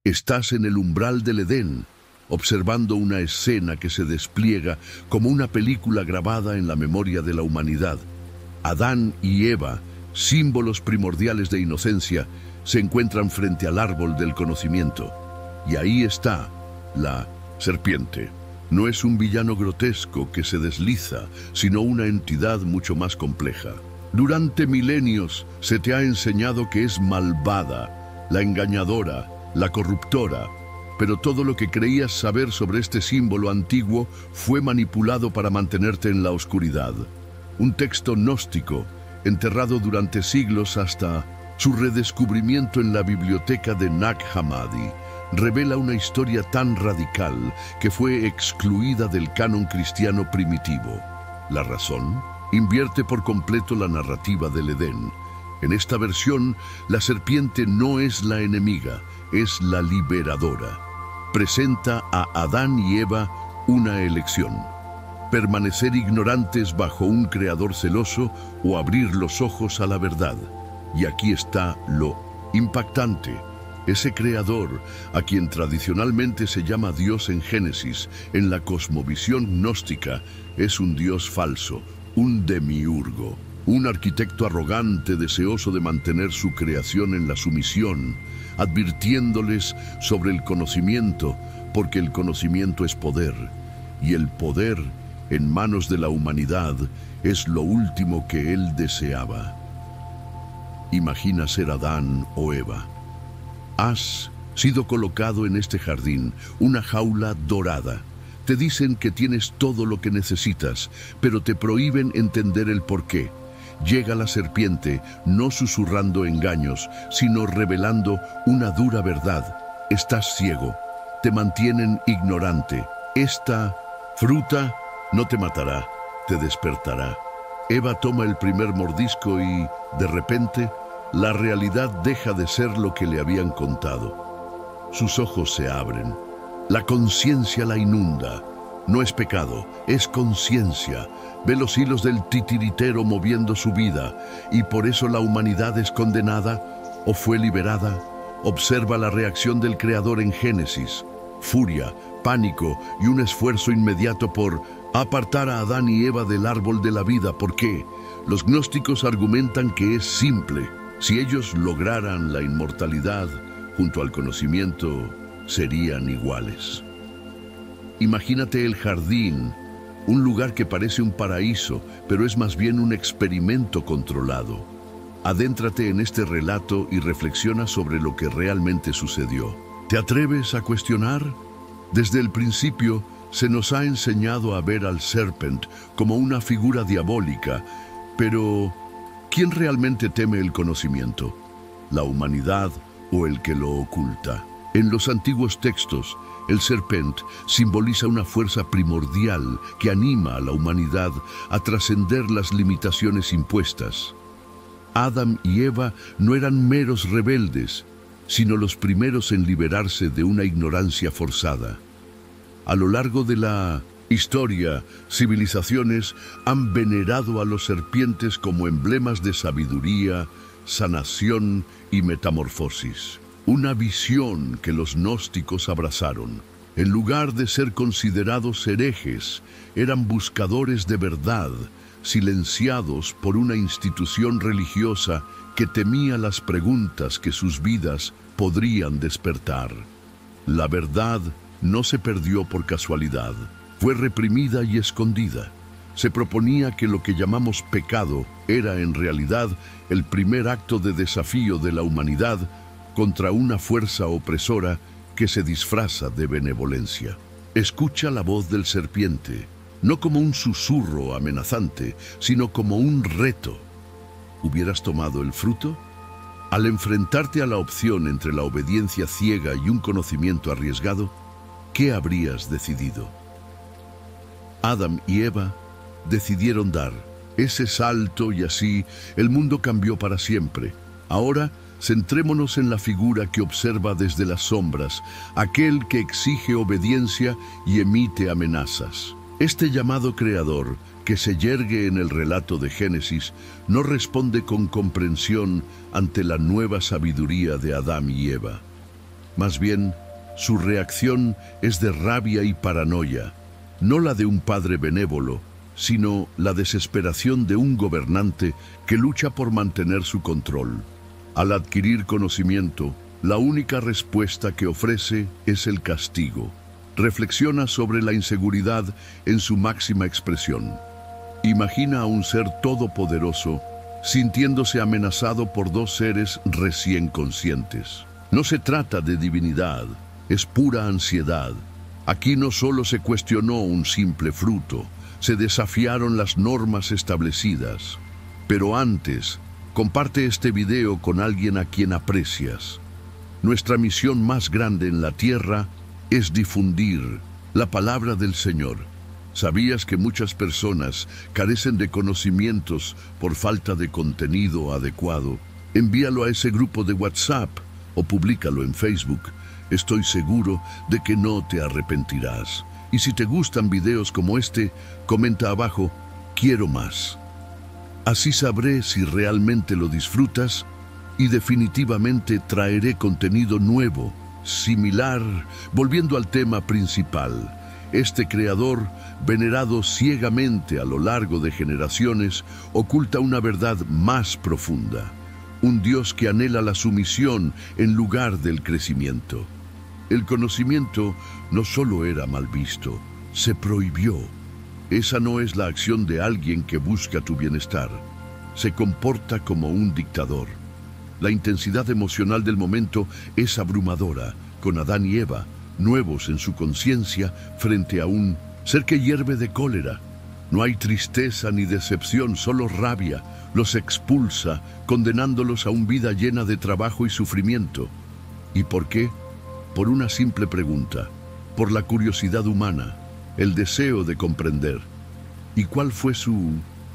Estás en el umbral del Edén, observando una escena que se despliega como una película grabada en la memoria de la humanidad. Adán y Eva, símbolos primordiales de inocencia, se encuentran frente al árbol del conocimiento. Y ahí está la serpiente. No es un villano grotesco que se desliza, sino una entidad mucho más compleja. Durante milenios se te ha enseñado que es malvada, la engañadora, la corruptora, pero todo lo que creías saber sobre este símbolo antiguo fue manipulado para mantenerte en la oscuridad. Un texto gnóstico, enterrado durante siglos hasta su redescubrimiento en la biblioteca de Nag Hammadi, revela una historia tan radical que fue excluida del canon cristiano primitivo. ¿La razón? Invierte por completo la narrativa del Edén. En esta versión, la serpiente no es la enemiga, es la liberadora. Presenta a Adán y Eva una elección: permanecer ignorantes bajo un creador celoso o abrir los ojos a la verdad. Y aquí está lo impactante. Ese creador, a quien tradicionalmente se llama Dios en Génesis, en la cosmovisión gnóstica, es un Dios falso, un demiurgo, un arquitecto arrogante deseoso de mantener su creación en la sumisión, advirtiéndoles sobre el conocimiento, porque el conocimiento es poder, y el poder, en manos de la humanidad, es lo último que él deseaba. Imagina ser Adán o Eva. Has sido colocado en este jardín, una jaula dorada. Te dicen que tienes todo lo que necesitas, pero te prohíben entender el porqué. Llega la serpiente, no susurrando engaños, sino revelando una dura verdad. Estás ciego, te mantienen ignorante. Esta fruta no te matará, te despertará. Eva toma el primer mordisco y, de repente, la realidad deja de ser lo que le habían contado. Sus ojos se abren. La conciencia la inunda. No es pecado, es conciencia. Ve los hilos del titiritero moviendo su vida, y por eso la humanidad es condenada o fue liberada. Observa la reacción del Creador en Génesis: furia, pánico y un esfuerzo inmediato por apartar a Adán y Eva del árbol de la vida. ¿Por qué? Los gnósticos argumentan que es simple. Si ellos lograran la inmortalidad junto al conocimiento, serían iguales. Imagínate el jardín, un lugar que parece un paraíso, pero es más bien un experimento controlado. Adéntrate en este relato y reflexiona sobre lo que realmente sucedió. ¿Te atreves a cuestionar? Desde el principio, se nos ha enseñado a ver al serpent como una figura diabólica, pero ¿quién realmente teme el conocimiento? ¿La humanidad o el que lo oculta? En los antiguos textos, el serpent simboliza una fuerza primordial que anima a la humanidad a trascender las limitaciones impuestas. Adán y Eva no eran meros rebeldes, sino los primeros en liberarse de una ignorancia forzada. A lo largo de la historia, civilizaciones han venerado a los serpientes como emblemas de sabiduría, sanación y metamorfosis. Una visión que los gnósticos abrazaron. En lugar de ser considerados herejes, eran buscadores de verdad, silenciados por una institución religiosa que temía las preguntas que sus vidas podrían despertar. La verdad no se perdió por casualidad, fue reprimida y escondida. Se proponía que lo que llamamos pecado era en realidad el primer acto de desafío de la humanidad contra una fuerza opresora que se disfraza de benevolencia. Escucha la voz del serpiente, no como un susurro amenazante, sino como un reto. ¿Hubieras tomado el fruto? Al enfrentarte a la opción entre la obediencia ciega y un conocimiento arriesgado, ¿qué habrías decidido? Adán y Eva decidieron dar ese salto y así el mundo cambió para siempre. Ahora, centrémonos en la figura que observa desde las sombras, aquel que exige obediencia y emite amenazas. Este llamado creador, que se yergue en el relato de Génesis, no responde con comprensión ante la nueva sabiduría de Adán y Eva. Más bien, su reacción es de rabia y paranoia, no la de un padre benévolo, sino la desesperación de un gobernante que lucha por mantener su control. Al adquirir conocimiento, la única respuesta que ofrece es el castigo. Reflexiona sobre la inseguridad en su máxima expresión. Imagina a un ser todopoderoso sintiéndose amenazado por dos seres recién conscientes. No se trata de divinidad, es pura ansiedad. Aquí no solo se cuestionó un simple fruto, se desafiaron las normas establecidas. Pero antes, comparte este video con alguien a quien aprecias. Nuestra misión más grande en la tierra es difundir la palabra del Señor. ¿Sabías que muchas personas carecen de conocimientos por falta de contenido adecuado? Envíalo a ese grupo de WhatsApp o públicalo en Facebook. Estoy seguro de que no te arrepentirás. Y si te gustan videos como este, comenta abajo, quiero más. Así sabré si realmente lo disfrutas y definitivamente traeré contenido nuevo, similar, volviendo al tema principal. Este creador, venerado ciegamente a lo largo de generaciones, oculta una verdad más profunda. Un Dios que anhela la sumisión en lugar del crecimiento. El conocimiento no solo era mal visto, se prohibió. Esa no es la acción de alguien que busca tu bienestar. Se comporta como un dictador. La intensidad emocional del momento es abrumadora, con Adán y Eva, nuevos en su conciencia frente a un ser que hierve de cólera. No hay tristeza ni decepción, solo rabia. Los expulsa, condenándolos a una vida llena de trabajo y sufrimiento. ¿Y por qué? Por una simple pregunta, por la curiosidad humana, el deseo de comprender. ¿Y cuál fue su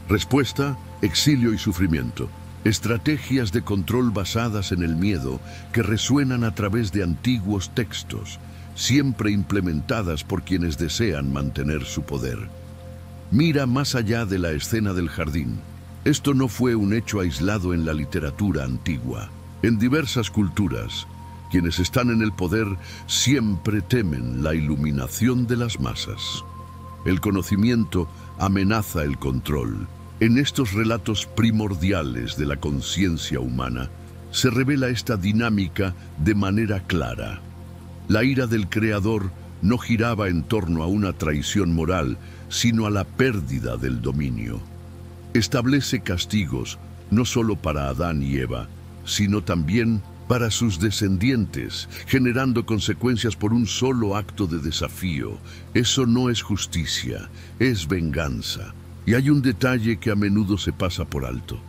respuesta? Exilio y sufrimiento. Estrategias de control basadas en el miedo que resuenan a través de antiguos textos, siempre implementadas por quienes desean mantener su poder. Mira más allá de la escena del jardín. Esto no fue un hecho aislado en la literatura antigua. En diversas culturas, quienes están en el poder siempre temen la iluminación de las masas. El conocimiento amenaza el control. En estos relatos primordiales de la conciencia humana, se revela esta dinámica de manera clara. La ira del Creador no giraba en torno a una traición moral, sino a la pérdida del dominio. Establece castigos no solo para Adán y Eva, sino también para sus descendientes, generando consecuencias por un solo acto de desafío. Eso no es justicia, es venganza. Y hay un detalle que a menudo se pasa por alto.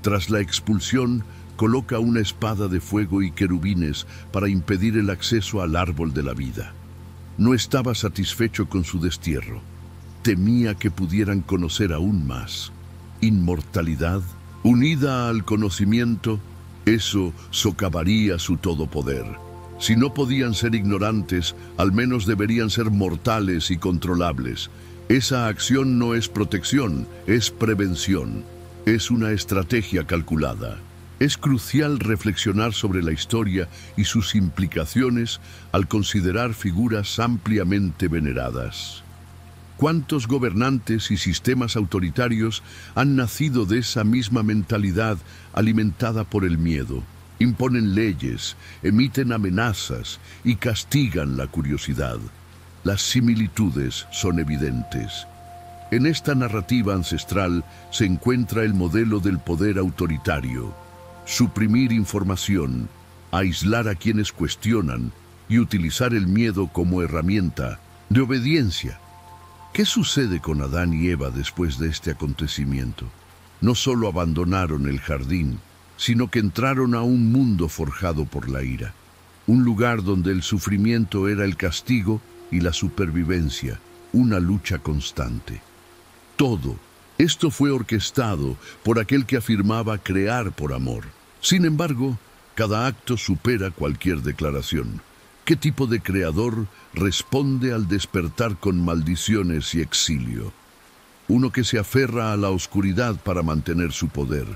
Tras la expulsión, coloca una espada de fuego y querubines para impedir el acceso al árbol de la vida. No estaba satisfecho con su destierro. Temía que pudieran conocer aún más. Inmortalidad, unida al conocimiento, eso socavaría su todopoder. Si no podían ser ignorantes, al menos deberían ser mortales y controlables. Esa acción no es protección, es prevención. Es una estrategia calculada. Es crucial reflexionar sobre la historia y sus implicaciones al considerar figuras ampliamente veneradas. ¿Cuántos gobernantes y sistemas autoritarios han nacido de esa misma mentalidad alimentada por el miedo? Imponen leyes, emiten amenazas y castigan la curiosidad. Las similitudes son evidentes. En esta narrativa ancestral se encuentra el modelo del poder autoritario. Suprimir información, aislar a quienes cuestionan y utilizar el miedo como herramienta de obediencia. ¿Qué sucede con Adán y Eva después de este acontecimiento? No solo abandonaron el jardín, sino que entraron a un mundo forjado por la ira. Un lugar donde el sufrimiento era el castigo y la supervivencia, una lucha constante. Todo esto fue orquestado por aquel que afirmaba crear por amor. Sin embargo, cada acto supera cualquier declaración. ¿Qué tipo de creador responde al despertar con maldiciones y exilio? Uno que se aferra a la oscuridad para mantener su poder.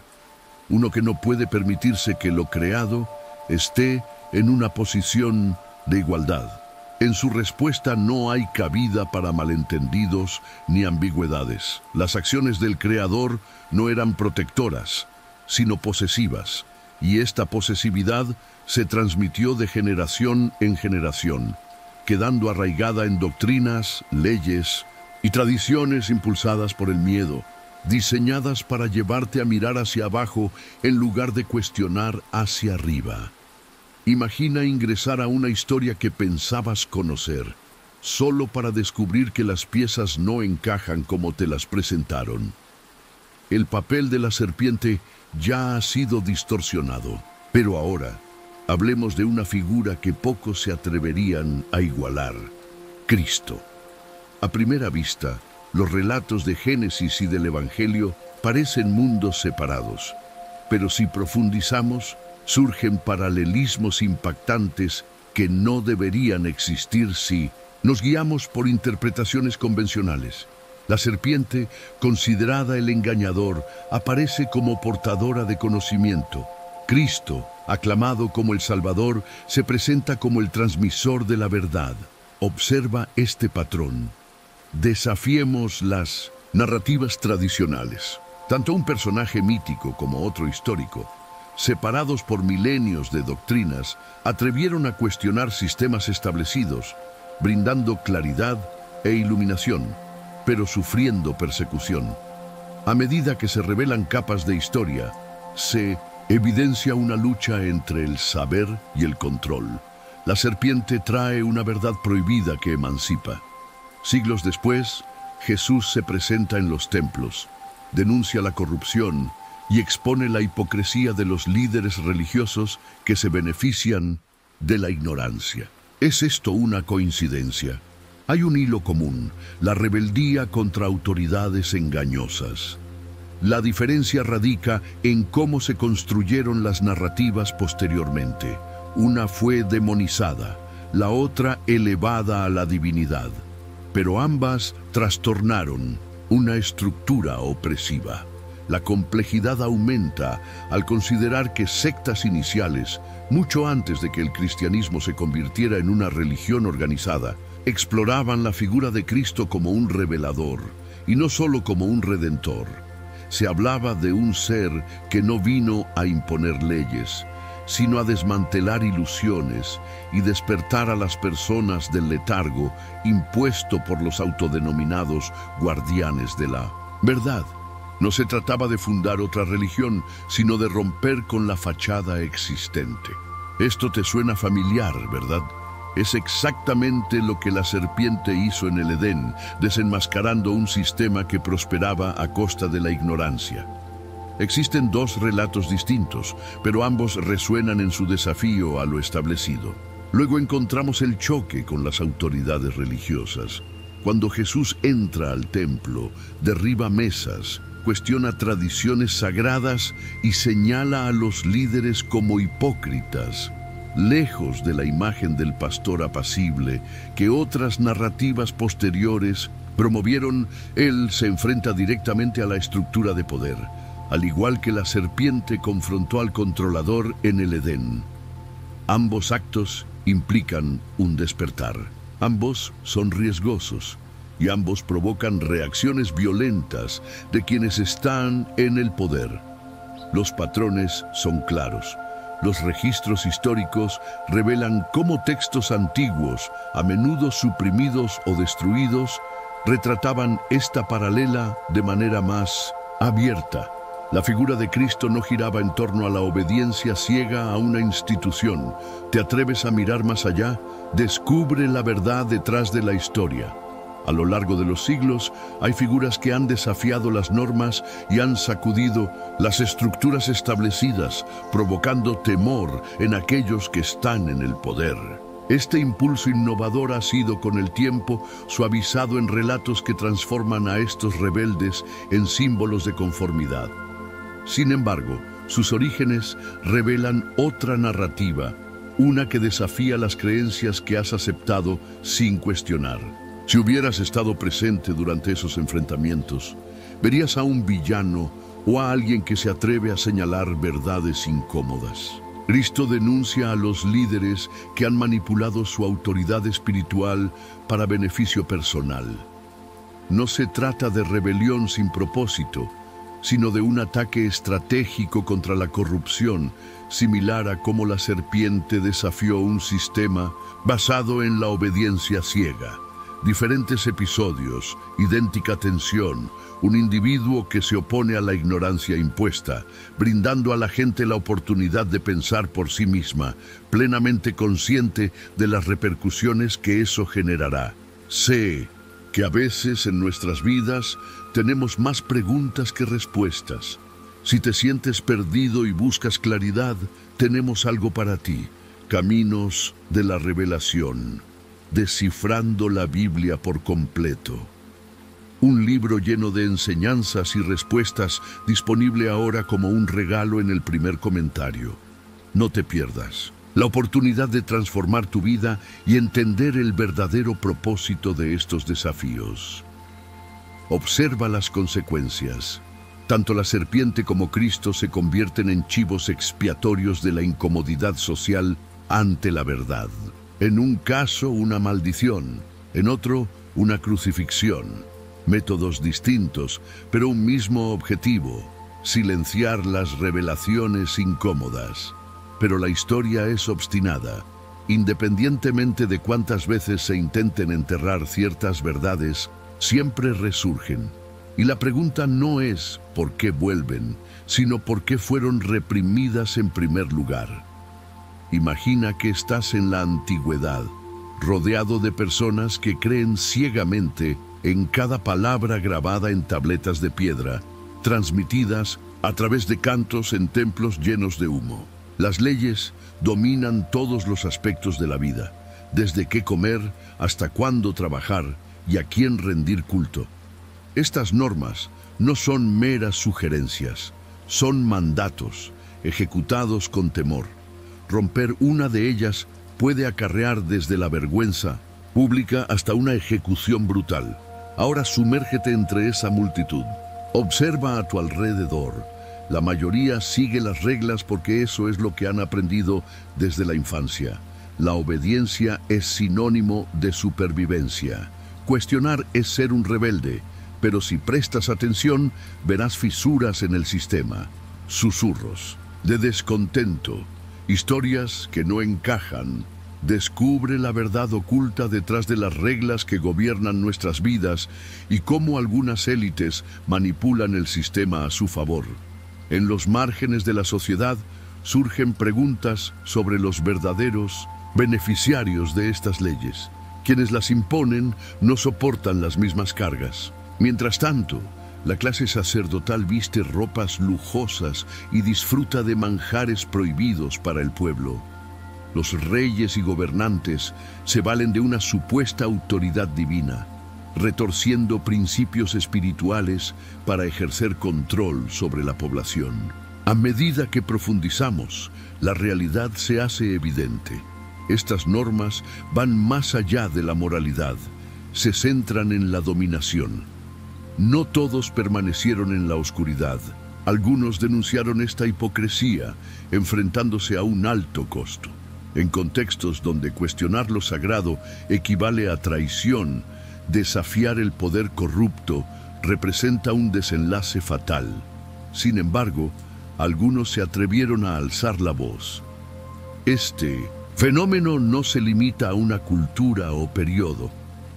Uno que no puede permitirse que lo creado esté en una posición de igualdad. En su respuesta no hay cabida para malentendidos ni ambigüedades. Las acciones del Creador no eran protectoras, sino posesivas, y esta posesividad se transmitió de generación en generación, quedando arraigada en doctrinas, leyes y tradiciones impulsadas por el miedo, diseñadas para llevarte a mirar hacia abajo en lugar de cuestionar hacia arriba. Imagina ingresar a una historia que pensabas conocer, solo para descubrir que las piezas no encajan como te las presentaron. El papel de la serpiente ya ha sido distorsionado, pero ahora hablemos de una figura que pocos se atreverían a igualar: Cristo. A primera vista, los relatos de Génesis y del Evangelio parecen mundos separados, pero si profundizamos, surgen paralelismos impactantes que no deberían existir si nos guiamos por interpretaciones convencionales. La serpiente, considerada el engañador, aparece como portadora de conocimiento. Cristo, aclamado como el Salvador, se presenta como el transmisor de la verdad. Observa este patrón. Desafiemos las narrativas tradicionales. Tanto un personaje mítico como otro histórico, separados por milenios de doctrinas, atrevieron a cuestionar sistemas establecidos, brindando claridad e iluminación, pero sufriendo persecución. A medida que se revelan capas de historia, se evidencia una lucha entre el saber y el control. La serpiente trae una verdad prohibida que emancipa. Siglos después, Jesús se presenta en los templos, denuncia la corrupción y expone la hipocresía de los líderes religiosos que se benefician de la ignorancia. ¿Es esto una coincidencia? Hay un hilo común: la rebeldía contra autoridades engañosas. La diferencia radica en cómo se construyeron las narrativas posteriormente. Una fue demonizada, la otra elevada a la divinidad, pero ambas trastornaron una estructura opresiva. La complejidad aumenta al considerar que sectas iniciales, mucho antes de que el cristianismo se convirtiera en una religión organizada, exploraban la figura de Cristo como un revelador, y no solo como un redentor. Se hablaba de un ser que no vino a imponer leyes, sino a desmantelar ilusiones y despertar a las personas del letargo impuesto por los autodenominados guardianes de la verdad. No se trataba de fundar otra religión, sino de romper con la fachada existente. Esto te suena familiar, ¿verdad? Es exactamente lo que la serpiente hizo en el Edén, desenmascarando un sistema que prosperaba a costa de la ignorancia. Existen dos relatos distintos, pero ambos resuenan en su desafío a lo establecido. Luego encontramos el choque con las autoridades religiosas. Cuando Jesús entra al templo, derriba mesas, cuestiona tradiciones sagradas y señala a los líderes como hipócritas. Lejos de la imagen del pastor apacible que otras narrativas posteriores promovieron, él se enfrenta directamente a la estructura de poder, al igual que la serpiente confrontó al controlador en el Edén. Ambos actos implican un despertar. Ambos son riesgosos y ambos provocan reacciones violentas de quienes están en el poder. Los patrones son claros. Los registros históricos revelan cómo textos antiguos, a menudo suprimidos o destruidos, retrataban esta paralela de manera más abierta. La figura de Cristo no giraba en torno a la obediencia ciega a una institución. ¿Te atreves a mirar más allá? Descubre la verdad detrás de la historia. A lo largo de los siglos, hay figuras que han desafiado las normas y han sacudido las estructuras establecidas, provocando temor en aquellos que están en el poder. Este impulso innovador ha sido con el tiempo suavizado en relatos que transforman a estos rebeldes en símbolos de conformidad. Sin embargo, sus orígenes revelan otra narrativa, una que desafía las creencias que has aceptado sin cuestionar. Si hubieras estado presente durante esos enfrentamientos, verías a un villano o a alguien que se atreve a señalar verdades incómodas. Cristo denuncia a los líderes que han manipulado su autoridad espiritual para beneficio personal. No se trata de rebelión sin propósito, sino de un ataque estratégico contra la corrupción, similar a cómo la serpiente desafió un sistema basado en la obediencia ciega. Diferentes episodios, idéntica tensión, un individuo que se opone a la ignorancia impuesta, brindando a la gente la oportunidad de pensar por sí misma, plenamente consciente de las repercusiones que eso generará. Sé que a veces en nuestras vidas tenemos más preguntas que respuestas. Si te sientes perdido y buscas claridad, tenemos algo para ti. Caminos de la Revelación. Descifrando la Biblia por completo. Un libro lleno de enseñanzas y respuestas, disponible ahora como un regalo en el primer comentario. No te pierdas la oportunidad de transformar tu vida y entender el verdadero propósito de estos desafíos. Observa las consecuencias. Tanto la serpiente como Cristo se convierten en chivos expiatorios de la incomodidad social ante la verdad. En un caso, una maldición, en otro, una crucifixión. Métodos distintos, pero un mismo objetivo: silenciar las revelaciones incómodas. Pero la historia es obstinada. Independientemente de cuántas veces se intenten enterrar ciertas verdades, siempre resurgen. Y la pregunta no es por qué vuelven, sino por qué fueron reprimidas en primer lugar. Imagina que estás en la antigüedad, rodeado de personas que creen ciegamente en cada palabra grabada en tabletas de piedra, transmitidas a través de cantos en templos llenos de humo. Las leyes dominan todos los aspectos de la vida, desde qué comer hasta cuándo trabajar y a quién rendir culto. Estas normas no son meras sugerencias, son mandatos, ejecutados con temor. Romper una de ellas puede acarrear desde la vergüenza pública hasta una ejecución brutal. Ahora sumérgete entre esa multitud. Observa a tu alrededor. La mayoría sigue las reglas porque eso es lo que han aprendido desde la infancia. La obediencia es sinónimo de supervivencia. Cuestionar es ser un rebelde, pero si prestas atención, verás fisuras en el sistema, susurros de descontento, historias que no encajan. Descubre la verdad oculta detrás de las reglas que gobiernan nuestras vidas y cómo algunas élites manipulan el sistema a su favor. En los márgenes de la sociedad surgen preguntas sobre los verdaderos beneficiarios de estas leyes. Quienes las imponen no soportan las mismas cargas. Mientras tanto, la clase sacerdotal viste ropas lujosas y disfruta de manjares prohibidos para el pueblo. Los reyes y gobernantes se valen de una supuesta autoridad divina, retorciendo principios espirituales para ejercer control sobre la población. A medida que profundizamos, la realidad se hace evidente. Estas normas van más allá de la moralidad, se centran en la dominación. No todos permanecieron en la oscuridad. Algunos denunciaron esta hipocresía, enfrentándose a un alto costo. En contextos donde cuestionar lo sagrado equivale a traición, desafiar el poder corrupto representa un desenlace fatal. Sin embargo, algunos se atrevieron a alzar la voz. Este fenómeno no se limita a una cultura o periodo.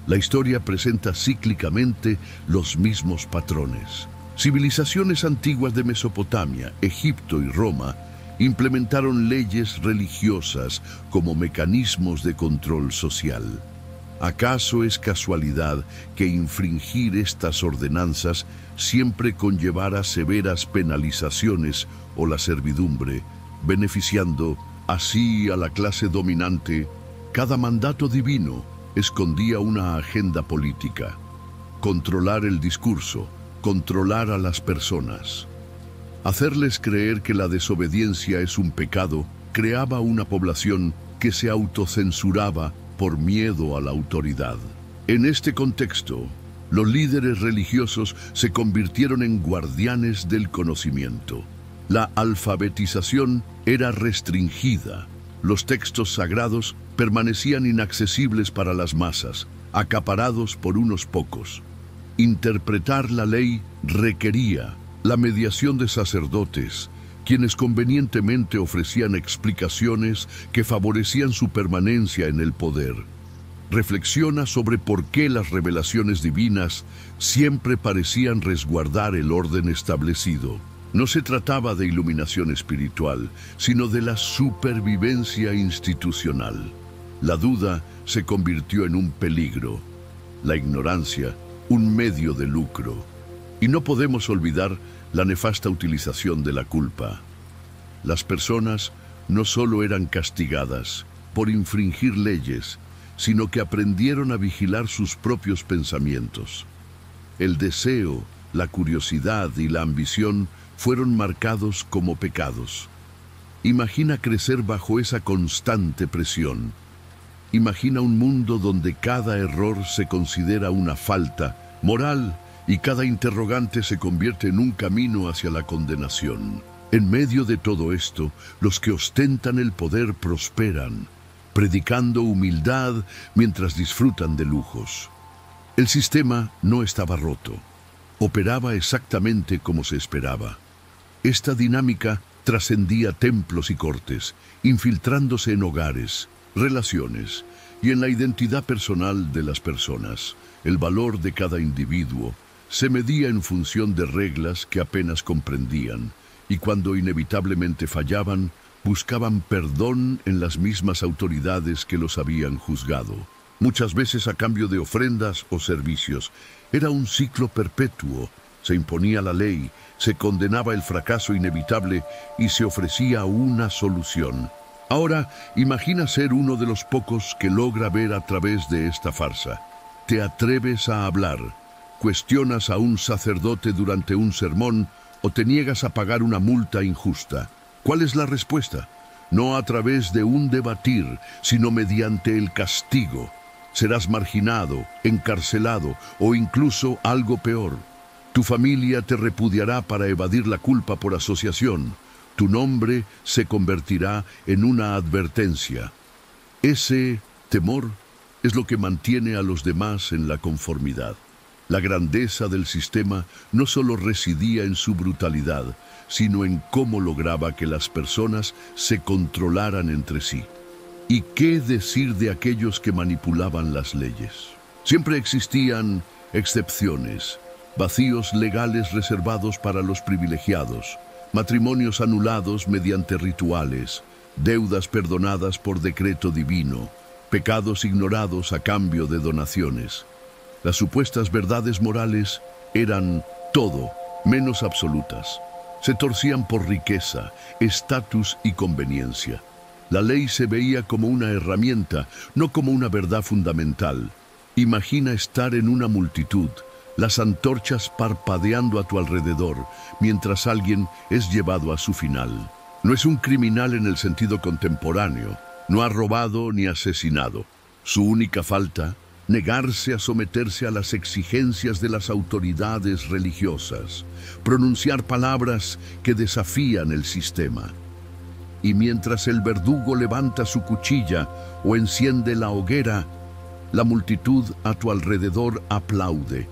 La historia presenta cíclicamente los mismos patrones. Civilizaciones antiguas de Mesopotamia, Egipto y Roma implementaron leyes religiosas como mecanismos de control social. ¿Acaso es casualidad que infringir estas ordenanzas siempre conllevara severas penalizaciones o la servidumbre, beneficiando así a la clase dominante? Cada mandato divino escondía una agenda política: controlar el discurso, controlar a las personas. Hacerles creer que la desobediencia es un pecado creaba una población que se autocensuraba por miedo a la autoridad. En este contexto, los líderes religiosos se convirtieron en guardianes del conocimiento. La alfabetización era restringida. Los textos sagrados permanecían inaccesibles para las masas, acaparados por unos pocos. Interpretar la ley requería la mediación de sacerdotes, quienes convenientemente ofrecían explicaciones que favorecían su permanencia en el poder. Reflexiona sobre por qué las revelaciones divinas siempre parecían resguardar el orden establecido. No se trataba de iluminación espiritual, sino de la supervivencia institucional. La duda se convirtió en un peligro, la ignorancia un medio de lucro. Y no podemos olvidar la nefasta utilización de la culpa. Las personas no solo eran castigadas por infringir leyes, sino que aprendieron a vigilar sus propios pensamientos. El deseo, la curiosidad y la ambición fueron marcados como pecados. Imagina crecer bajo esa constante presión. Imagina un mundo donde cada error se considera una falta moral y cada interrogante se convierte en un camino hacia la condenación. En medio de todo esto, los que ostentan el poder prosperan, predicando humildad mientras disfrutan de lujos. El sistema no estaba roto. Operaba exactamente como se esperaba. Esta dinámica trascendía templos y cortes, infiltrándose en hogares, relaciones y en la identidad personal de las personas. El valor de cada individuo se medía en función de reglas que apenas comprendían, y cuando inevitablemente fallaban, buscaban perdón en las mismas autoridades que los habían juzgado, muchas veces a cambio de ofrendas o servicios. Era un ciclo perpetuo. Se imponía la ley, se condenaba el fracaso inevitable y se ofrecía una solución. Ahora, imagina ser uno de los pocos que logra ver a través de esta farsa. Te atreves a hablar, cuestionas a un sacerdote durante un sermón o te niegas a pagar una multa injusta. ¿Cuál es la respuesta? No a través de un debatir, sino mediante el castigo. Serás marginado, encarcelado o incluso algo peor. Tu familia te repudiará para evadir la culpa por asociación. Tu nombre se convertirá en una advertencia. Ese temor es lo que mantiene a los demás en la conformidad. La grandeza del sistema no solo residía en su brutalidad, sino en cómo lograba que las personas se controlaran entre sí. ¿Y qué decir de aquellos que manipulaban las leyes? Siempre existían excepciones, vacíos legales reservados para los privilegiados, matrimonios anulados mediante rituales, deudas perdonadas por decreto divino, pecados ignorados a cambio de donaciones. Las supuestas verdades morales eran todo menos absolutas. Se torcían por riqueza, estatus y conveniencia. La ley se veía como una herramienta, no como una verdad fundamental. Imagina estar en una multitud, las antorchas parpadeando a tu alrededor, mientras alguien es llevado a su final. No es un criminal en el sentido contemporáneo, no ha robado ni asesinado. Su única falta, negarse a someterse a las exigencias de las autoridades religiosas, pronunciar palabras que desafían el sistema. Y mientras el verdugo levanta su cuchilla o enciende la hoguera, la multitud a tu alrededor aplaude,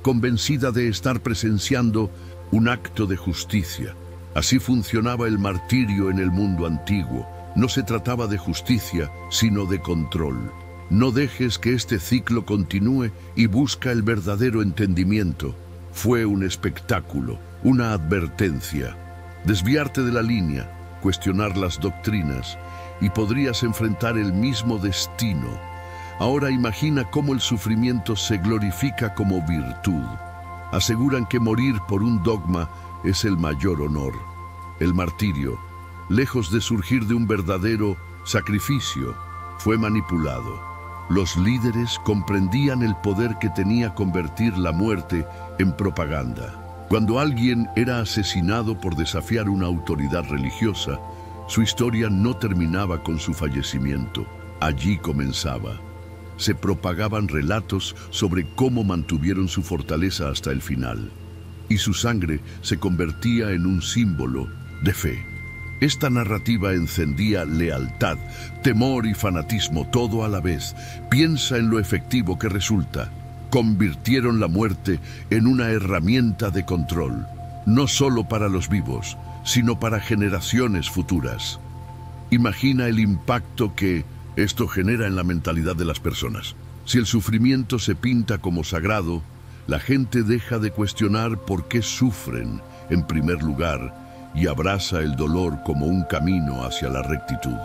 convencida de estar presenciando un acto de justicia. Así funcionaba el martirio en el mundo antiguo. No se trataba de justicia, sino de control. No dejes que este ciclo continúe y busca el verdadero entendimiento. Fue un espectáculo, una advertencia. Desviarte de la línea, cuestionar las doctrinas, y podrías enfrentar el mismo destino. Ahora imagina cómo el sufrimiento se glorifica como virtud. Aseguran que morir por un dogma es el mayor honor. El martirio, lejos de surgir de un verdadero sacrificio, fue manipulado. Los líderes comprendían el poder que tenía convertir la muerte en propaganda. Cuando alguien era asesinado por desafiar una autoridad religiosa, su historia no terminaba con su fallecimiento. Allí comenzaba. Se propagaban relatos sobre cómo mantuvieron su fortaleza hasta el final. Y su sangre se convertía en un símbolo, de fe. Esta narrativa encendía lealtad, temor y fanatismo, todo a la vez. Piensa en lo efectivo que resulta. Convirtieron la muerte en una herramienta de control, no solo para los vivos, sino para generaciones futuras. Imagina el impacto que esto genera en la mentalidad de las personas. Si el sufrimiento se pinta como sagrado, la gente deja de cuestionar por qué sufren, en primer lugar, y abraza el dolor como un camino hacia la rectitud.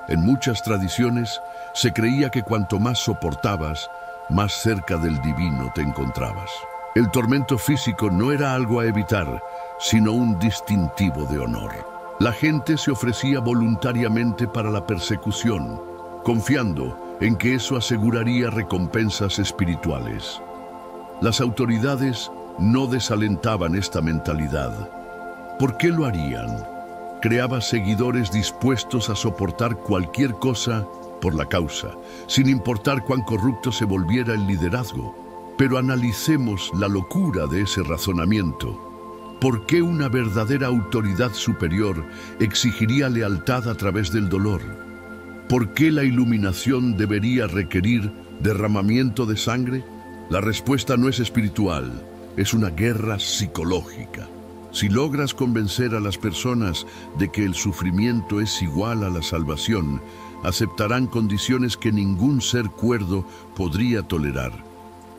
En muchas tradiciones se creía que cuanto más soportabas, más cerca del divino te encontrabas. El tormento físico no era algo a evitar, sino un distintivo de honor. La gente se ofrecía voluntariamente para la persecución, confiando en que eso aseguraría recompensas espirituales. Las autoridades no desalentaban esta mentalidad. ¿Por qué lo harían? Creaba seguidores dispuestos a soportar cualquier cosa por la causa, sin importar cuán corrupto se volviera el liderazgo. Pero analicemos la locura de ese razonamiento. ¿Por qué una verdadera autoridad superior exigiría lealtad a través del dolor? ¿Por qué la iluminación debería requerir derramamiento de sangre? La respuesta no es espiritual, es una guerra psicológica. Si logras convencer a las personas de que el sufrimiento es igual a la salvación, aceptarán condiciones que ningún ser cuerdo podría tolerar.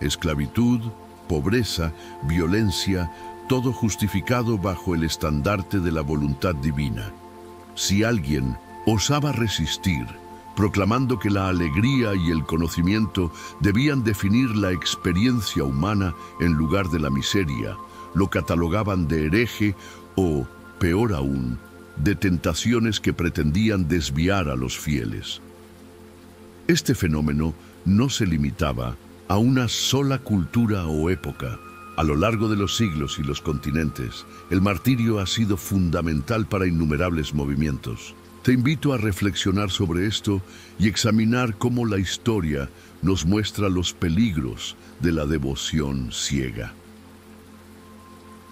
Esclavitud, pobreza, violencia, todo justificado bajo el estandarte de la voluntad divina. Si alguien osaba resistir, proclamando que la alegría y el conocimiento debían definir la experiencia humana en lugar de la miseria, lo catalogaban de hereje o, peor aún, de tentaciones que pretendían desviar a los fieles. Este fenómeno no se limitaba a una sola cultura o época. A lo largo de los siglos y los continentes, el martirio ha sido fundamental para innumerables movimientos. Te invito a reflexionar sobre esto y examinar cómo la historia nos muestra los peligros de la devoción ciega.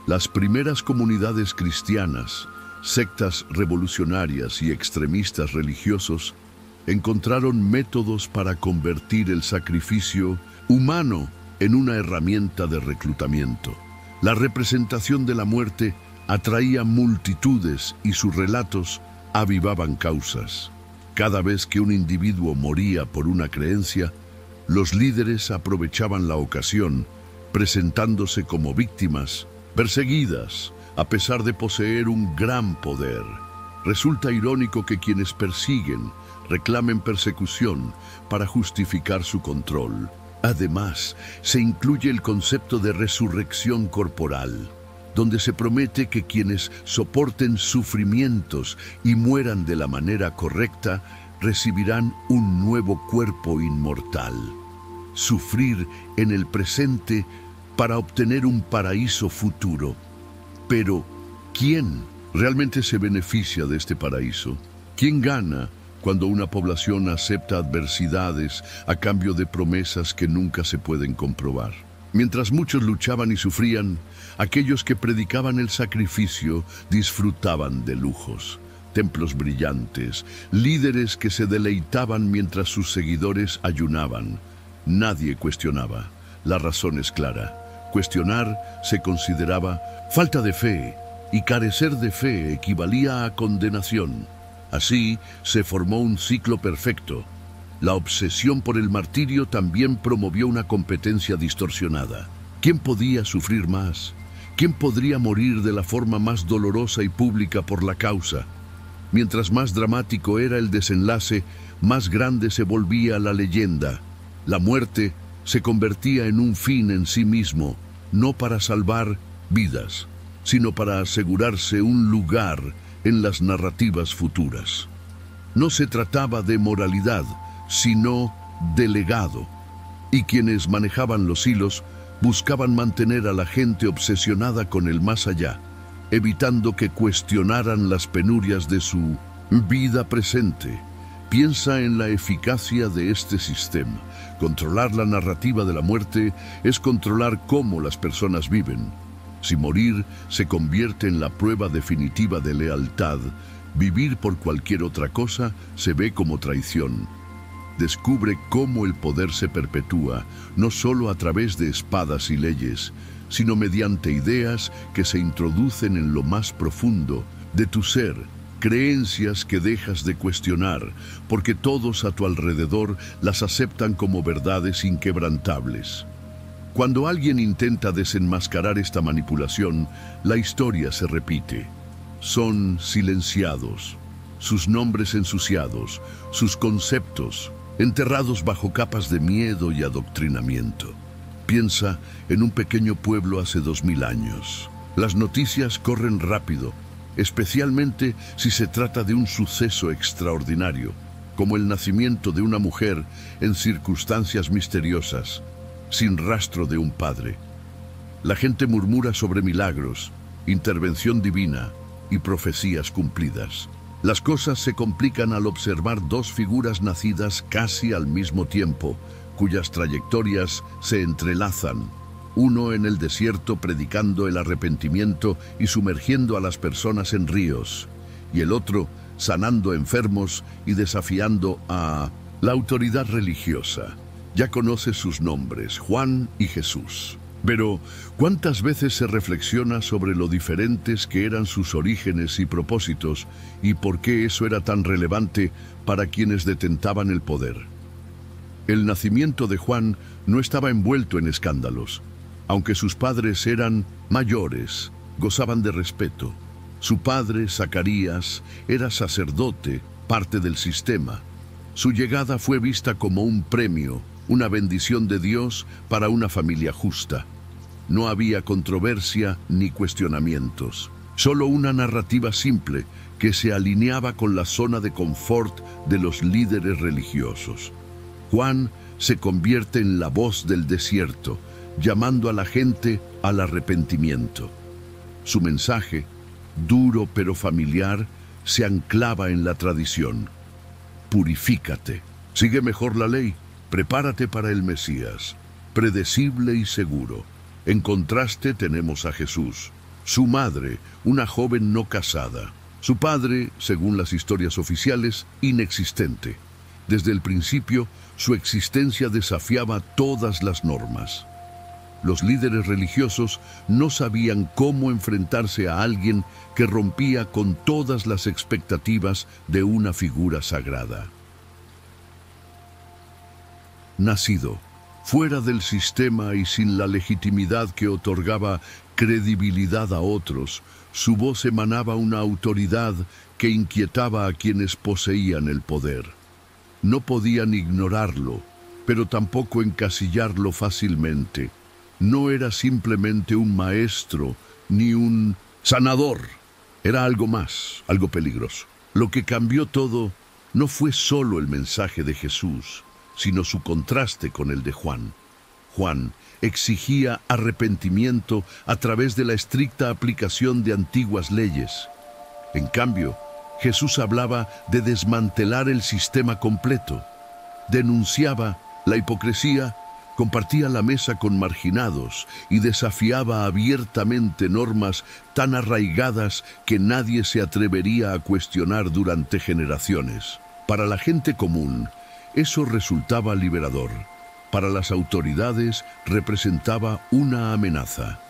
Las primeras comunidades cristianas, sectas revolucionarias y extremistas religiosos encontraron métodos para convertir el sacrificio humano en una herramienta de reclutamiento. La representación de la muerte atraía multitudes y sus relatos avivaban causas. Cada vez que un individuo moría por una creencia, los líderes aprovechaban la ocasión, presentándose como víctimas perseguidas, a pesar de poseer un gran poder. Resulta irónico que quienes persiguen reclamen persecución para justificar su control. Además, se incluye el concepto de resurrección corporal, donde se promete que quienes soporten sufrimientos y mueran de la manera correcta recibirán un nuevo cuerpo inmortal. Sufrir en el presente para obtener un paraíso futuro. Pero, ¿quién realmente se beneficia de este paraíso? ¿Quién gana cuando una población acepta adversidades a cambio de promesas que nunca se pueden comprobar? Mientras muchos luchaban y sufrían, aquellos que predicaban el sacrificio disfrutaban de lujos, templos brillantes, líderes que se deleitaban mientras sus seguidores ayunaban. Nadie cuestionaba. La razón es clara. Cuestionar se consideraba falta de fe, y carecer de fe equivalía a condenación. Así se formó un ciclo perfecto. La obsesión por el martirio también promovió una competencia distorsionada. ¿Quién podía sufrir más? ¿Quién podría morir de la forma más dolorosa y pública por la causa? Mientras más dramático era el desenlace, más grande se volvía la leyenda. La muerte se convertía en un fin en sí mismo, no para salvar vidas, sino para asegurarse un lugar en las narrativas futuras. No se trataba de moralidad, sino de legado, y quienes manejaban los hilos buscaban mantener a la gente obsesionada con el más allá, evitando que cuestionaran las penurias de su vida presente. Piensa en la eficacia de este sistema. Controlar la narrativa de la muerte es controlar cómo las personas viven. Si morir se convierte en la prueba definitiva de lealtad, vivir por cualquier otra cosa se ve como traición. Descubre cómo el poder se perpetúa, no solo a través de espadas y leyes, sino mediante ideas que se introducen en lo más profundo de tu ser, creencias que dejas de cuestionar, porque todos a tu alrededor las aceptan como verdades inquebrantables. Cuando alguien intenta desenmascarar esta manipulación, la historia se repite. Son silenciados, sus nombres ensuciados, sus conceptos enterrados bajo capas de miedo y adoctrinamiento. Piensa en un pequeño pueblo hace 2000 años. Las noticias corren rápido, especialmente si se trata de un suceso extraordinario, como el nacimiento de una mujer en circunstancias misteriosas, sin rastro de un padre. La gente murmura sobre milagros, intervención divina y profecías cumplidas. Las cosas se complican al observar dos figuras nacidas casi al mismo tiempo, cuyas trayectorias se entrelazan. Uno en el desierto predicando el arrepentimiento y sumergiendo a las personas en ríos, y el otro sanando enfermos y desafiando a la autoridad religiosa. Ya conoces sus nombres, Juan y Jesús. Pero, ¿cuántas veces se reflexiona sobre lo diferentes que eran sus orígenes y propósitos y por qué eso era tan relevante para quienes detentaban el poder? El nacimiento de Juan no estaba envuelto en escándalos. Aunque sus padres eran mayores, gozaban de respeto. Su padre, Zacarías, era sacerdote, parte del sistema. Su llegada fue vista como un premio, una bendición de Dios para una familia justa. No había controversia ni cuestionamientos, solo una narrativa simple que se alineaba con la zona de confort de los líderes religiosos. Juan se convierte en la voz del desierto, llamando a la gente al arrepentimiento. Su mensaje, duro pero familiar, se anclaba en la tradición. Purifícate, sigue mejor la ley, prepárate para el Mesías, predecible y seguro. En contraste tenemos a Jesús, su madre, una joven no casada. Su padre, según las historias oficiales, inexistente. Desde el principio, su existencia desafiaba todas las normas. Los líderes religiosos no sabían cómo enfrentarse a alguien que rompía con todas las expectativas de una figura sagrada. Nacido fuera del sistema y sin la legitimidad que otorgaba credibilidad a otros, su voz emanaba una autoridad que inquietaba a quienes poseían el poder. No podían ignorarlo, pero tampoco encasillarlo fácilmente. No era simplemente un maestro ni un sanador. Era algo más, algo peligroso. Lo que cambió todo no fue solo el mensaje de Jesús, sino su contraste con el de Juan. Juan exigía arrepentimiento a través de la estricta aplicación de antiguas leyes. En cambio, Jesús hablaba de desmantelar el sistema completo. Denunciaba la hipocresía, compartía la mesa con marginados y desafiaba abiertamente normas tan arraigadas que nadie se atrevería a cuestionar durante generaciones. Para la gente común, eso resultaba liberador. Para las autoridades representaba una amenaza.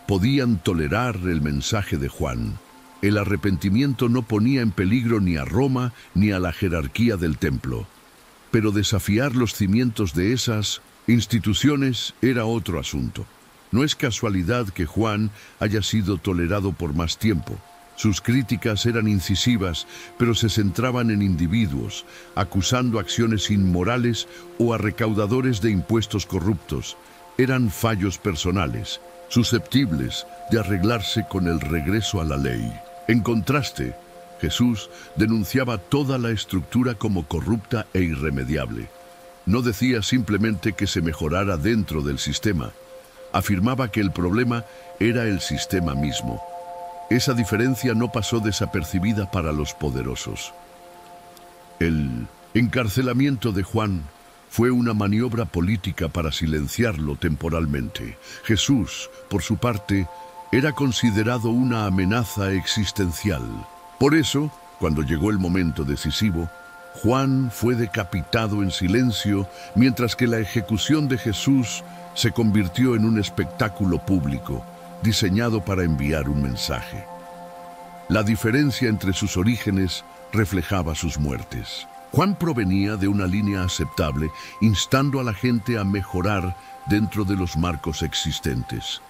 Podían tolerar el mensaje de Juan. El arrepentimiento no ponía en peligro ni a Roma ni a la jerarquía del templo. Pero desafiar los cimientos de esas instituciones era otro asunto. No es casualidad que Juan haya sido tolerado por más tiempo. Sus críticas eran incisivas, pero se centraban en individuos, acusando acciones inmorales o a recaudadores de impuestos corruptos. Eran fallos personales, susceptibles de arreglarse con el regreso a la ley. En contraste, Jesús denunciaba toda la estructura como corrupta e irremediable. No decía simplemente que se mejorara dentro del sistema. Afirmaba que el problema era el sistema mismo. Esa diferencia no pasó desapercibida para los poderosos. El encarcelamiento de Juan fue una maniobra política para silenciarlo temporalmente. Jesús, por su parte, Era considerado una amenaza existencial. Por eso, cuando llegó el momento decisivo, Juan fue decapitado en silencio, mientras que la ejecución de Jesús se convirtió en un espectáculo público, diseñado para enviar un mensaje. La diferencia entre sus orígenes reflejaba sus muertes. Juan provenía de una línea aceptable, instando a la gente a mejorar dentro de los marcos existentes.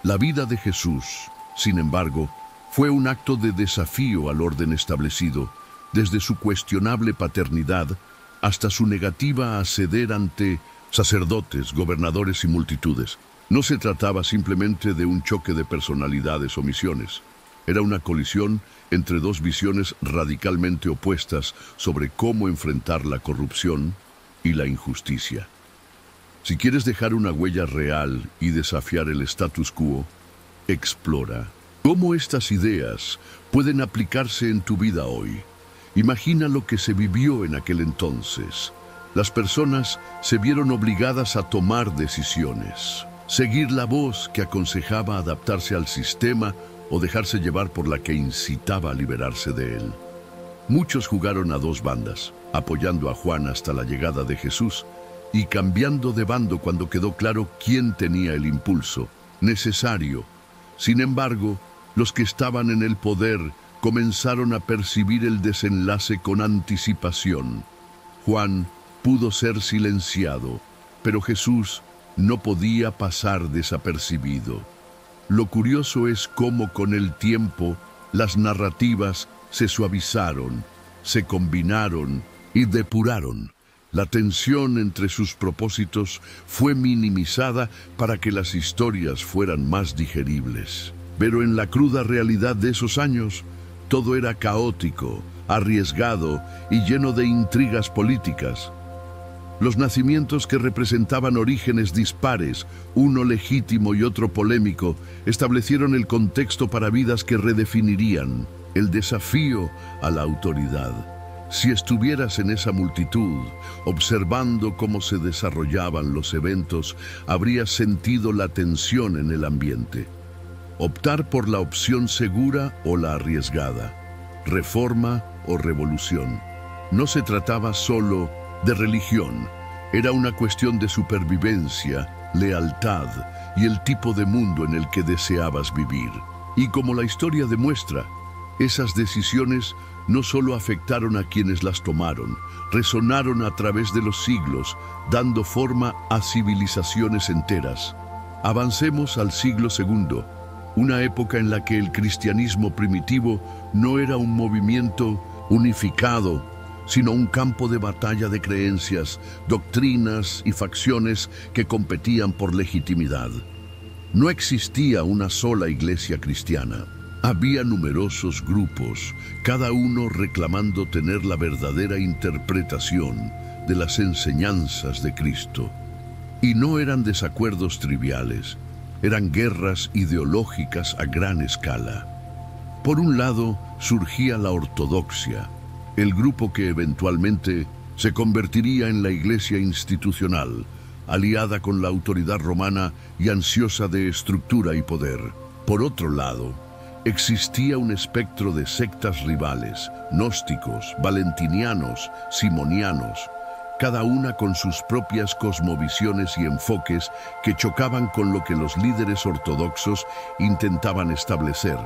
La vida de Jesús, sin embargo, fue un acto de desafío al orden establecido, desde su cuestionable paternidad hasta su negativa a ceder ante sacerdotes, gobernadores y multitudes. No se trataba simplemente de un choque de personalidades o misiones. Era una colisión entre dos visiones radicalmente opuestas sobre cómo enfrentar la corrupción y la injusticia. Si quieres dejar una huella real y desafiar el status quo, explora cómo estas ideas pueden aplicarse en tu vida hoy. Imagina lo que se vivió en aquel entonces. Las personas se vieron obligadas a tomar decisiones, seguir la voz que aconsejaba adaptarse al sistema o dejarse llevar por la que incitaba a liberarse de él. Muchos jugaron a dos bandas, apoyando a Juan hasta la llegada de Jesús y cambiando de bando cuando quedó claro quién tenía el impulso necesario. Sin embargo, los que estaban en el poder comenzaron a percibir el desenlace con anticipación. Juan pudo ser silenciado, pero Jesús no podía pasar desapercibido. Lo curioso es cómo con el tiempo las narrativas se suavizaron, se combinaron y depuraron. La tensión entre sus propósitos fue minimizada para que las historias fueran más digeribles. Pero en la cruda realidad de esos años, todo era caótico, arriesgado y lleno de intrigas políticas. Los nacimientos que representaban orígenes dispares, uno legítimo y otro polémico, establecieron el contexto para vidas que redefinirían el desafío a la autoridad. Si estuvieras en esa multitud, observando cómo se desarrollaban los eventos, habrías sentido la tensión en el ambiente. Optar por la opción segura o la arriesgada, reforma o revolución. No se trataba solo de religión, era una cuestión de supervivencia, lealtad y el tipo de mundo en el que deseabas vivir. Y como la historia demuestra, esas decisiones no solo afectaron a quienes las tomaron, resonaron a través de los siglos, dando forma a civilizaciones enteras. Avancemos al siglo II, una época en la que el cristianismo primitivo no era un movimiento unificado, sino un campo de batalla de creencias, doctrinas y facciones que competían por legitimidad. No existía una sola iglesia cristiana. Había numerosos grupos, cada uno reclamando tener la verdadera interpretación de las enseñanzas de Cristo. Y no eran desacuerdos triviales, eran guerras ideológicas a gran escala. Por un lado, surgía la ortodoxia, el grupo que eventualmente se convertiría en la iglesia institucional, aliada con la autoridad romana y ansiosa de estructura y poder. Por otro lado, existía un espectro de sectas rivales, gnósticos, valentinianos, simonianos, cada una con sus propias cosmovisiones y enfoques que chocaban con lo que los líderes ortodoxos intentaban establecer.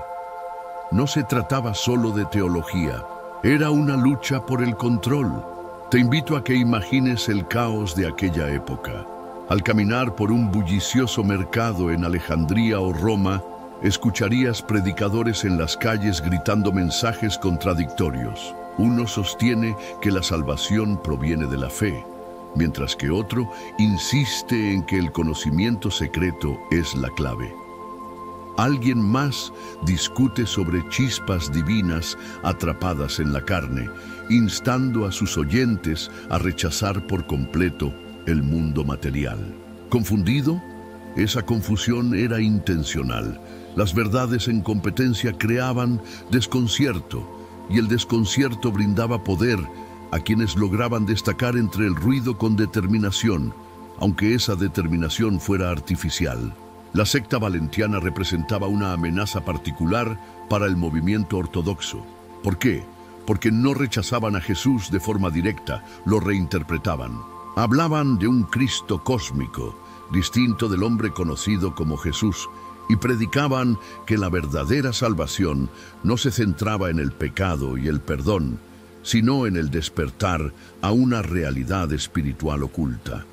No se trataba solo de teología, era una lucha por el control. Te invito a que imagines el caos de aquella época. Al caminar por un bullicioso mercado en Alejandría o Roma, escucharías predicadores en las calles gritando mensajes contradictorios. Uno sostiene que la salvación proviene de la fe, mientras que otro insiste en que el conocimiento secreto es la clave. Alguien más discute sobre chispas divinas atrapadas en la carne, instando a sus oyentes a rechazar por completo el mundo material. ¿Confundido? Esa confusión era intencional. Las verdades en competencia creaban desconcierto, y el desconcierto brindaba poder a quienes lograban destacar entre el ruido con determinación, aunque esa determinación fuera artificial. La secta valentiana representaba una amenaza particular para el movimiento ortodoxo. ¿Por qué? Porque no rechazaban a Jesús de forma directa, lo reinterpretaban. Hablaban de un Cristo cósmico, distinto del hombre conocido como Jesús, y predicaban que la verdadera salvación no se centraba en el pecado y el perdón, sino en el despertar a una realidad espiritual oculta.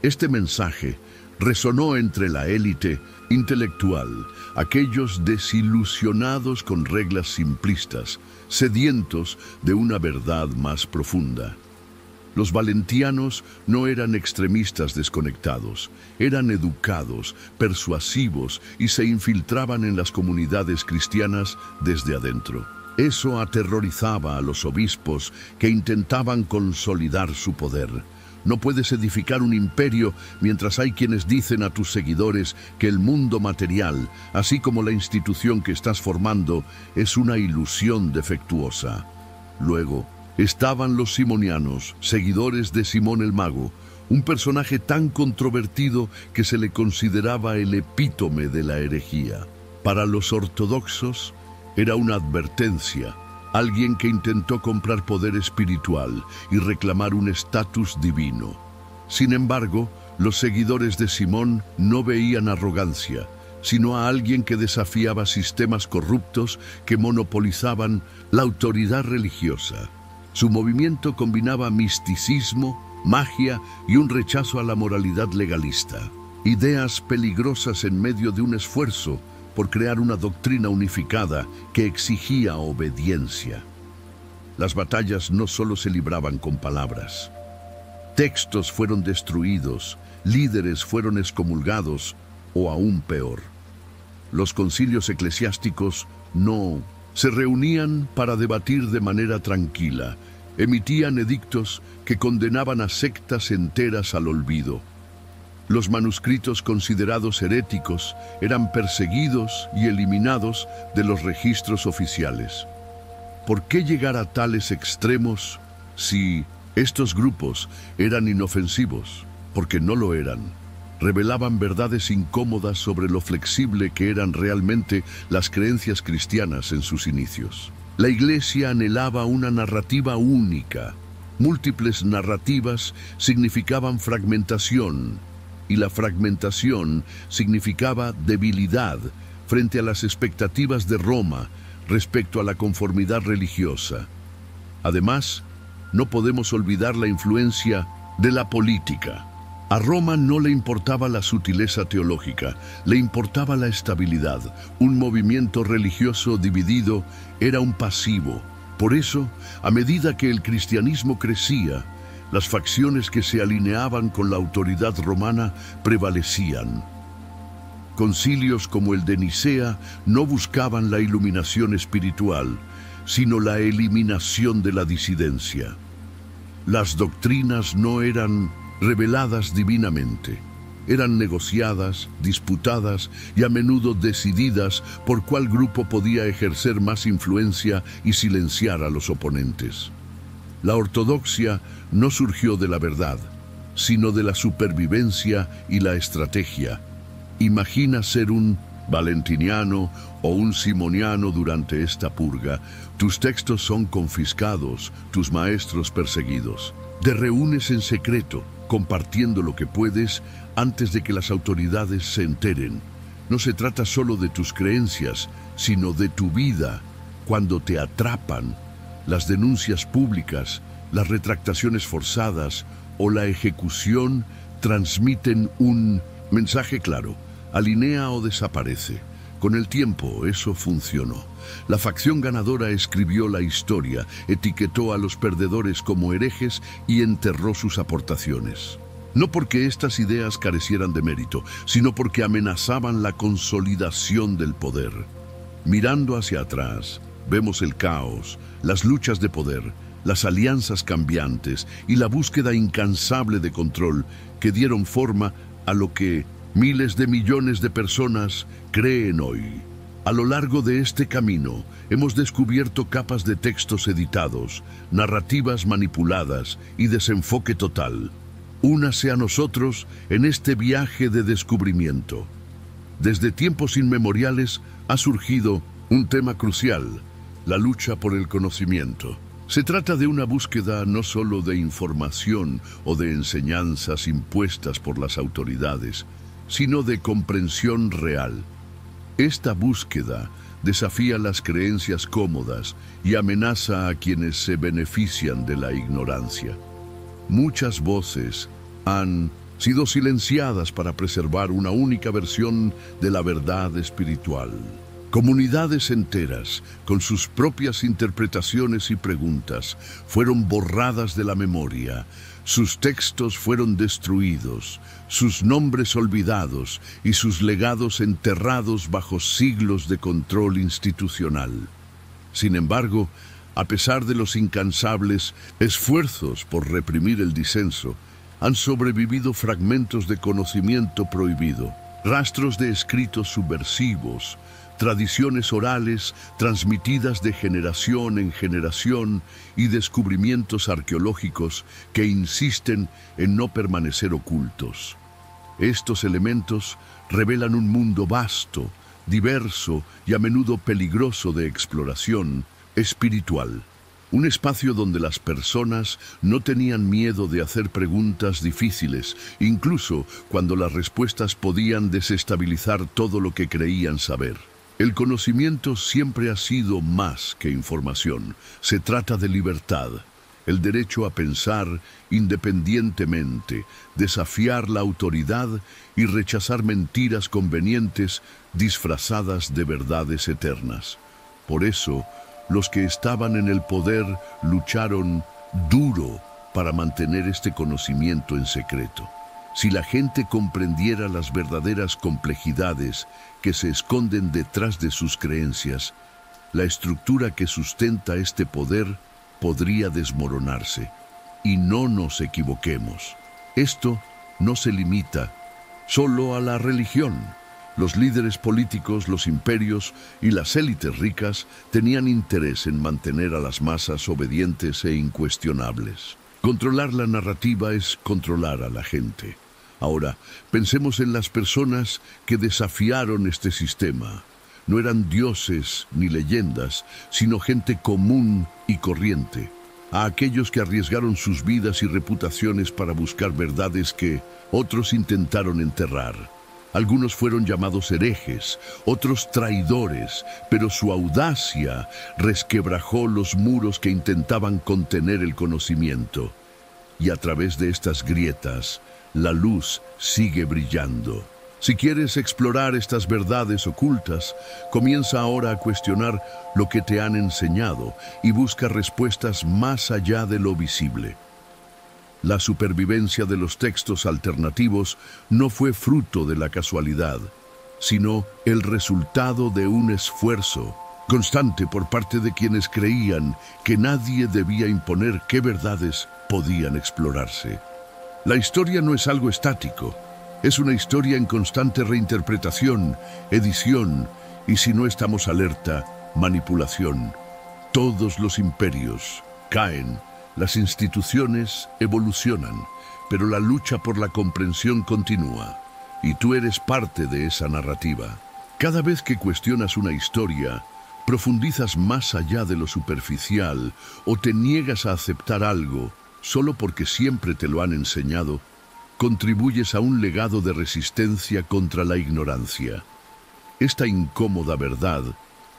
Este mensaje resonó entre la élite intelectual, aquellos desilusionados con reglas simplistas, sedientos de una verdad más profunda. Los valentianos no eran extremistas desconectados, eran educados, persuasivos y se infiltraban en las comunidades cristianas desde adentro. Eso aterrorizaba a los obispos que intentaban consolidar su poder. No puedes edificar un imperio mientras hay quienes dicen a tus seguidores que el mundo material, así como la institución que estás formando, es una ilusión defectuosa. Luego, estaban los simonianos, seguidores de Simón el Mago, un personaje tan controvertido que se le consideraba el epítome de la herejía. Para los ortodoxos, era una advertencia, alguien que intentó comprar poder espiritual y reclamar un estatus divino. Sin embargo, los seguidores de Simón no veían arrogancia, sino a alguien que desafiaba sistemas corruptos que monopolizaban la autoridad religiosa. Su movimiento combinaba misticismo, magia y un rechazo a la moralidad legalista. Ideas peligrosas en medio de un esfuerzo por crear una doctrina unificada que exigía obediencia. Las batallas no solo se libraban con palabras. Textos fueron destruidos, líderes fueron excomulgados, o aún peor. Los concilios eclesiásticos no se reunían para debatir de manera tranquila, emitían edictos que condenaban a sectas enteras al olvido. Los manuscritos considerados heréticos eran perseguidos y eliminados de los registros oficiales. ¿Por qué llegar a tales extremos si estos grupos eran inofensivos? Porque no lo eran. Revelaban verdades incómodas sobre lo flexible que eran realmente las creencias cristianas en sus inicios. La Iglesia anhelaba una narrativa única. Múltiples narrativas significaban fragmentación, y la fragmentación significaba debilidad frente a las expectativas de Roma respecto a la conformidad religiosa. Además, no podemos olvidar la influencia de la política. A Roma no le importaba la sutileza teológica, le importaba la estabilidad. Un movimiento religioso dividido era un pasivo. Por eso, a medida que el cristianismo crecía, las facciones que se alineaban con la autoridad romana prevalecían. Concilios como el de Nicea no buscaban la iluminación espiritual, sino la eliminación de la disidencia. Las doctrinas no eran reveladas divinamente, eran negociadas, disputadas y a menudo decididas por cuál grupo podía ejercer más influencia y silenciar a los oponentes. La ortodoxia no surgió de la verdad, sino de la supervivencia y la estrategia. Imagina ser un valentiniano o un simoniano durante esta purga. Tus textos son confiscados, tus maestros perseguidos. Te reúnes en secreto, compartiendo lo que puedes antes de que las autoridades se enteren. No se trata solo de tus creencias, sino de tu vida. Cuando te atrapan, las denuncias públicas, las retractaciones forzadas o la ejecución transmiten un mensaje claro: alinea o desaparece. Con el tiempo eso funcionó. La facción ganadora escribió la historia, etiquetó a los perdedores como herejes y enterró sus aportaciones. No porque estas ideas carecieran de mérito, sino porque amenazaban la consolidación del poder. Mirando hacia atrás, vemos el caos, las luchas de poder, las alianzas cambiantes y la búsqueda incansable de control que dieron forma a lo que miles de millones de personas creen hoy. A lo largo de este camino, hemos descubierto capas de textos editados, narrativas manipuladas y desenfoque total. Únase a nosotros en este viaje de descubrimiento. Desde tiempos inmemoriales ha surgido un tema crucial: la lucha por el conocimiento. Se trata de una búsqueda no solo de información o de enseñanzas impuestas por las autoridades, sino de comprensión real. Esta búsqueda desafía las creencias cómodas y amenaza a quienes se benefician de la ignorancia. Muchas voces han sido silenciadas para preservar una única versión de la verdad espiritual. Comunidades enteras, con sus propias interpretaciones y preguntas, fueron borradas de la memoria. Sus textos fueron destruidos, sus nombres olvidados y sus legados enterrados bajo siglos de control institucional. Sin embargo, a pesar de los incansables esfuerzos por reprimir el disenso, han sobrevivido fragmentos de conocimiento prohibido, rastros de escritos subversivos, tradiciones orales transmitidas de generación en generación y descubrimientos arqueológicos que insisten en no permanecer ocultos. Estos elementos revelan un mundo vasto, diverso y a menudo peligroso de exploración espiritual. Un espacio donde las personas no tenían miedo de hacer preguntas difíciles, incluso cuando las respuestas podían desestabilizar todo lo que creían saber. El conocimiento siempre ha sido más que información. Se trata de libertad, el derecho a pensar independientemente, desafiar la autoridad y rechazar mentiras convenientes disfrazadas de verdades eternas. Por eso, los que estaban en el poder lucharon duro para mantener este conocimiento en secreto. Si la gente comprendiera las verdaderas complejidades que se esconden detrás de sus creencias, la estructura que sustenta este poder podría desmoronarse. Y no nos equivoquemos. Esto no se limita solo a la religión. Los líderes políticos, los imperios y las élites ricas tenían interés en mantener a las masas obedientes e incuestionables. Controlar la narrativa es controlar a la gente. Ahora, pensemos en las personas que desafiaron este sistema. No eran dioses ni leyendas, sino gente común y corriente. A aquellos que arriesgaron sus vidas y reputaciones para buscar verdades que otros intentaron enterrar. Algunos fueron llamados herejes, otros traidores, pero su audacia resquebrajó los muros que intentaban contener el conocimiento. Y a través de estas grietas, la luz sigue brillando. Si quieres explorar estas verdades ocultas, comienza ahora a cuestionar lo que te han enseñado y busca respuestas más allá de lo visible. La supervivencia de los textos alternativos no fue fruto de la casualidad, sino el resultado de un esfuerzo constante por parte de quienes creían que nadie debía imponer qué verdades podían explorarse. La historia no es algo estático, es una historia en constante reinterpretación, edición y, si no estamos alerta, manipulación. Todos los imperios caen. Las instituciones evolucionan, pero la lucha por la comprensión continúa, y tú eres parte de esa narrativa. Cada vez que cuestionas una historia, profundizas más allá de lo superficial o te niegas a aceptar algo solo porque siempre te lo han enseñado, contribuyes a un legado de resistencia contra la ignorancia. Esta incómoda verdad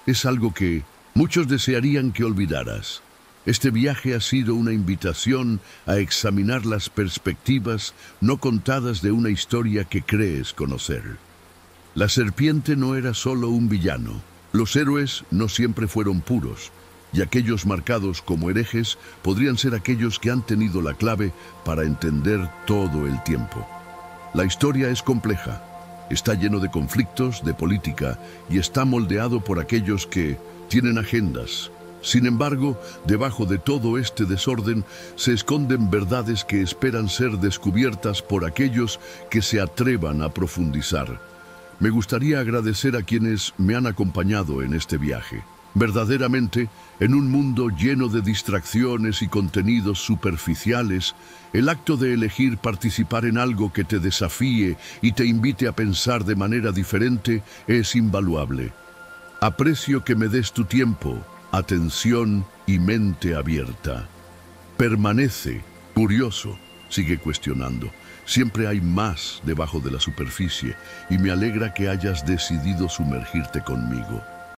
es algo que muchos desearían que olvidaras. Este viaje ha sido una invitación a examinar las perspectivas no contadas de una historia que crees conocer. La serpiente no era solo un villano. Los héroes no siempre fueron puros, y aquellos marcados como herejes podrían ser aquellos que han tenido la clave para entender todo el tiempo. La historia es compleja, está lleno de conflictos, de política, y está moldeado por aquellos que tienen agendas. Sin embargo, debajo de todo este desorden se esconden verdades que esperan ser descubiertas por aquellos que se atrevan a profundizar. Me gustaría agradecer a quienes me han acompañado en este viaje. Verdaderamente, en un mundo lleno de distracciones y contenidos superficiales, el acto de elegir participar en algo que te desafíe y te invite a pensar de manera diferente es invaluable. Aprecio que me des tu tiempo, atención y mente abierta. Permanece curioso, sigue cuestionando. Siempre hay más debajo de la superficie y me alegra que hayas decidido sumergirte conmigo.